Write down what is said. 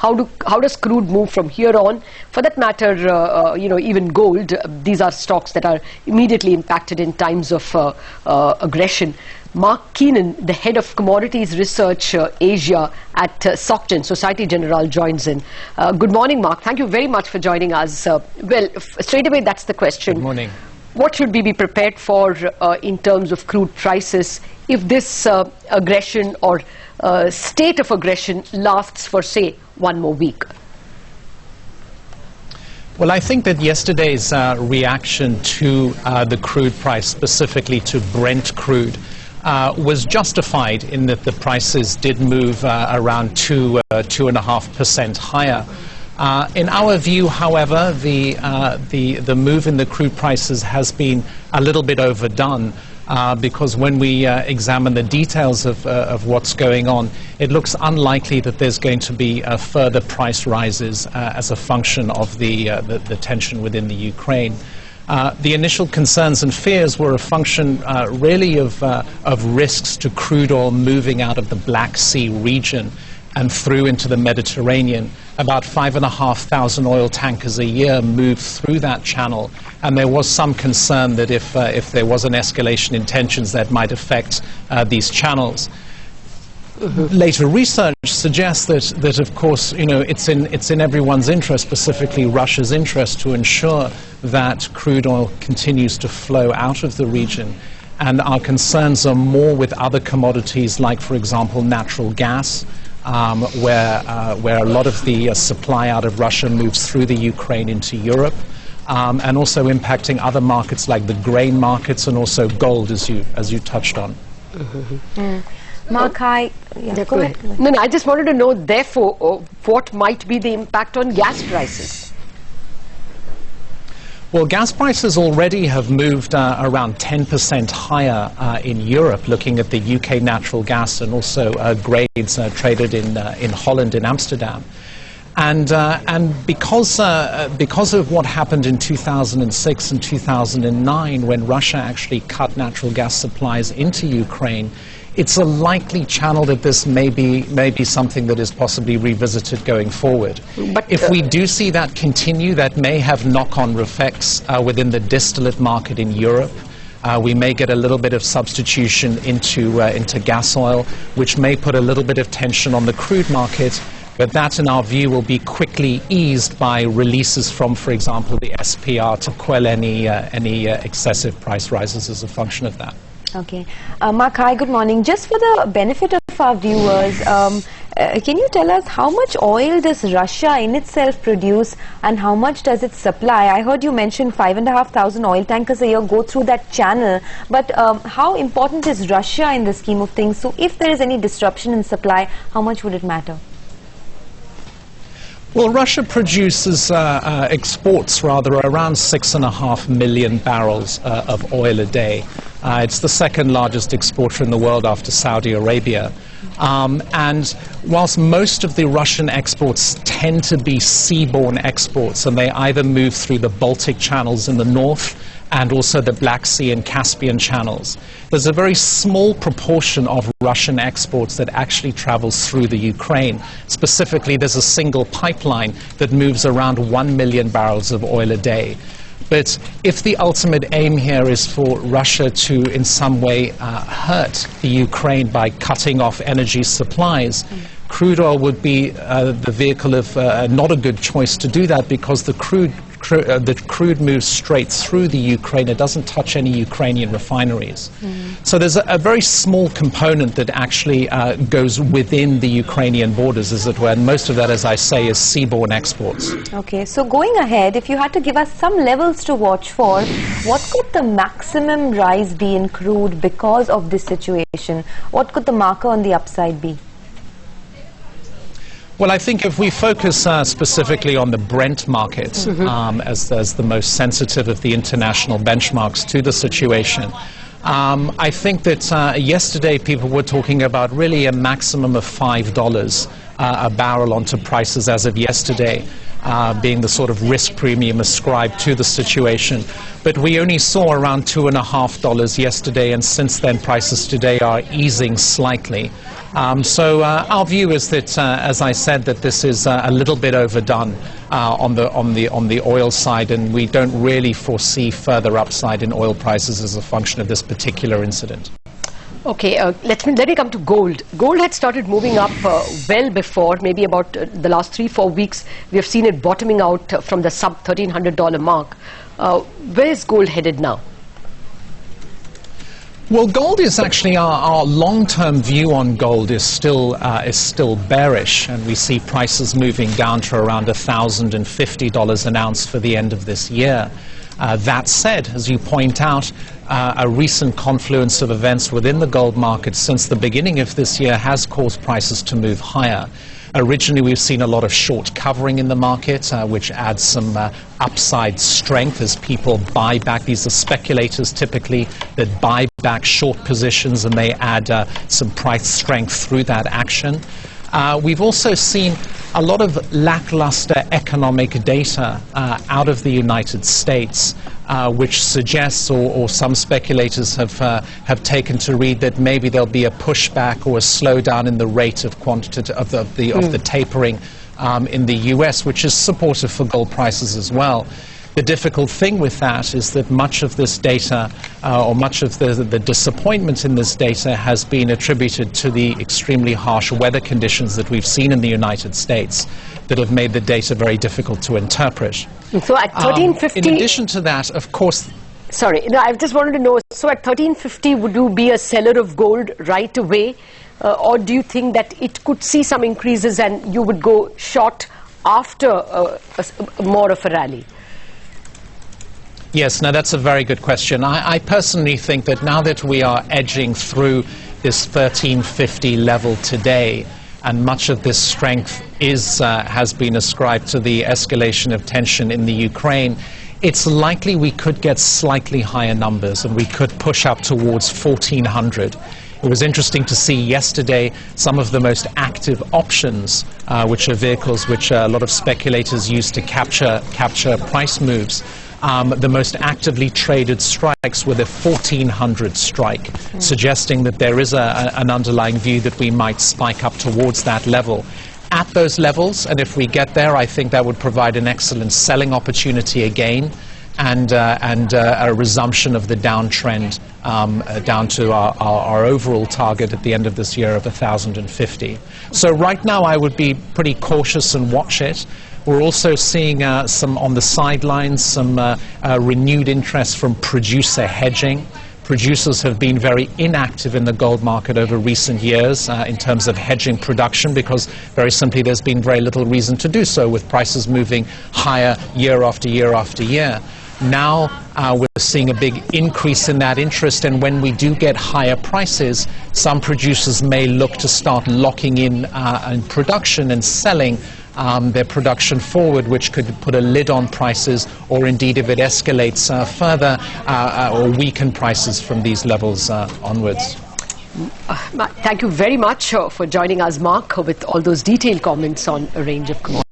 how does crude move from here on? For that matter, even gold. These are stocks that are immediately impacted in times of aggression. Mark Keenan, the head of Commodities Research Asia at SocGen, Societe Generale, joins in. Good morning, Mark. Thank you very much for joining us. Straight away, that's the question. Good morning. What should we be prepared for in terms of crude prices if this aggression or state of aggression lasts for, say, one more week? Well, I think that yesterday's reaction to the crude price, specifically to Brent crude, was justified in that the prices did move around 2.5% higher. In our view, however, the move in the crude prices has been a little bit overdone because when we examine the details of what's going on, it looks unlikely that there's going to be further price rises as a function of the tension within the Ukraine. The initial concerns and fears were a function really of risks to crude oil moving out of the Black Sea region and through into the Mediterranean. About 5,500 oil tankers a year move through that channel, and there was some concern that if there was an escalation in tensions, that might affect these channels. Later research suggests that of course, it's in everyone's interest, specifically Russia's interest, to ensure that crude oil continues to flow out of the region. And our concerns are more with other commodities, like, for example, natural gas, where a lot of the supply out of Russia moves through the Ukraine into Europe, and also impacting other markets like the grain markets and also gold, as you touched on. Mark, go ahead. No, I just wanted to know, therefore, what might be the impact on gas prices? Well, gas prices already have moved around 10% higher in Europe, looking at the UK natural gas and also grades traded in Holland, in Amsterdam. And because of what happened in 2006 and 2009, when Russia actually cut natural gas supplies into Ukraine, it's a likely channel that this may be something that is possibly revisited going forward. But if we do see that continue, that may have knock-on effects within the distillate market in Europe. We may get a little bit of substitution into gas oil, which may put a little bit of tension on the crude market. But that, in our view, will be quickly eased by releases from, for example, the SPR to quell any excessive price rises as a function of that. Okay. Mark, hi, good morning. Just for the benefit of our viewers, can you tell us how much oil does Russia in itself produce and how much does it supply? I heard you mention 5,500 oil tankers a year go through that channel, but how important is Russia in the scheme of things? So if there is any disruption in supply, how much would it matter? Well, Russia produces, exports rather, around 6.5 million barrels of oil a day. It's the second largest exporter in the world after Saudi Arabia. And whilst most of the Russian exports tend to be seaborne exports, and they either move through the Baltic channels in the north and also the Black Sea and Caspian channels, there's a very small proportion of Russian exports that actually travels through the Ukraine. Specifically, there's a single pipeline that moves around 1 million barrels of oil a day. But if the ultimate aim here is for Russia to in some way hurt the Ukraine by cutting off energy supplies, crude oil would be the vehicle of not a good choice to do that, because the crude moves straight through the Ukraine. It doesn't touch any Ukrainian refineries. So there's a very small component that actually goes within the Ukrainian borders, as it were, and most of that, as I say, is seaborne exports. Okay, so going ahead, if you had to give us some levels to watch for, what could the maximum rise be in crude because of this situation? What could the marker on the upside be? Well, I think if we focus specifically on the Brent market as the most sensitive of the international benchmarks to the situation, I think that yesterday people were talking about really a maximum of $5 a barrel onto prices as of yesterday, being the sort of risk premium ascribed to the situation. But we only saw around $2.50 yesterday, and since then prices today are easing slightly. So our view is that, as I said, that this is a little bit overdone on the oil side, and we don't really foresee further upside in oil prices as a function of this particular incident. Okay, let me come to gold. Gold had started moving up well before, maybe about the last 3-4 weeks. We have seen it bottoming out from the sub $1,300 mark. Where is gold headed now? Well, gold is actually our long-term view on gold is still bearish, and we see prices moving down to around $1,050 an ounce for the end of this year. That said, as you point out, a recent confluence of events within the gold market since the beginning of this year has caused prices to move higher. Originally, we've seen a lot of short covering in the market, which adds some upside strength as people buy back. These are speculators typically that buy back short positions, and they add some price strength through that action. We've also seen a lot of lackluster economic data out of the United States, which suggests, or some speculators have taken to read, that maybe there'll be a pushback or a slowdown in the rate of the tapering in the US, which is supportive for gold prices as well. The difficult thing with that is that much of this data, or much of the disappointment in this data, has been attributed to the extremely harsh weather conditions that we've seen in the United States that have made the data very difficult to interpret. So at 1350... in addition to that, of course... Sorry, no, I just wanted to know, so at 1350, would you be a seller of gold right away? Or do you think that it could see some increases and you would go short after more of a rally? Yes, now that's a very good question. I personally think that now that we are edging through this 1350 level today, and much of this strength has been ascribed to the escalation of tension in the Ukraine, it's likely we could get slightly higher numbers, and we could push up towards 1400. It was interesting to see yesterday some of the most active options, which are vehicles which a lot of speculators use to capture price moves. The most actively traded strikes were the 1400 strike, suggesting that there is an underlying view that we might spike up towards that level. At those levels, and if we get there, I think that would provide an excellent selling opportunity again, and a resumption of the downtrend down to our overall target at the end of this year of 1,050. So right now I would be pretty cautious and watch it. We're also seeing some on the sidelines, some renewed interest from producer hedging. Producers have been very inactive in the gold market over recent years in terms of hedging production, because very simply there's been very little reason to do so, with prices moving higher year after year after year. Now we're seeing a big increase in that interest, and when we do get higher prices, some producers may look to start locking in production and selling their production forward, which could put a lid on prices, or indeed, if it escalates further, or weaken prices from these levels onwards. Thank you very much for joining us, Mark, with all those detailed comments on a range of commodities.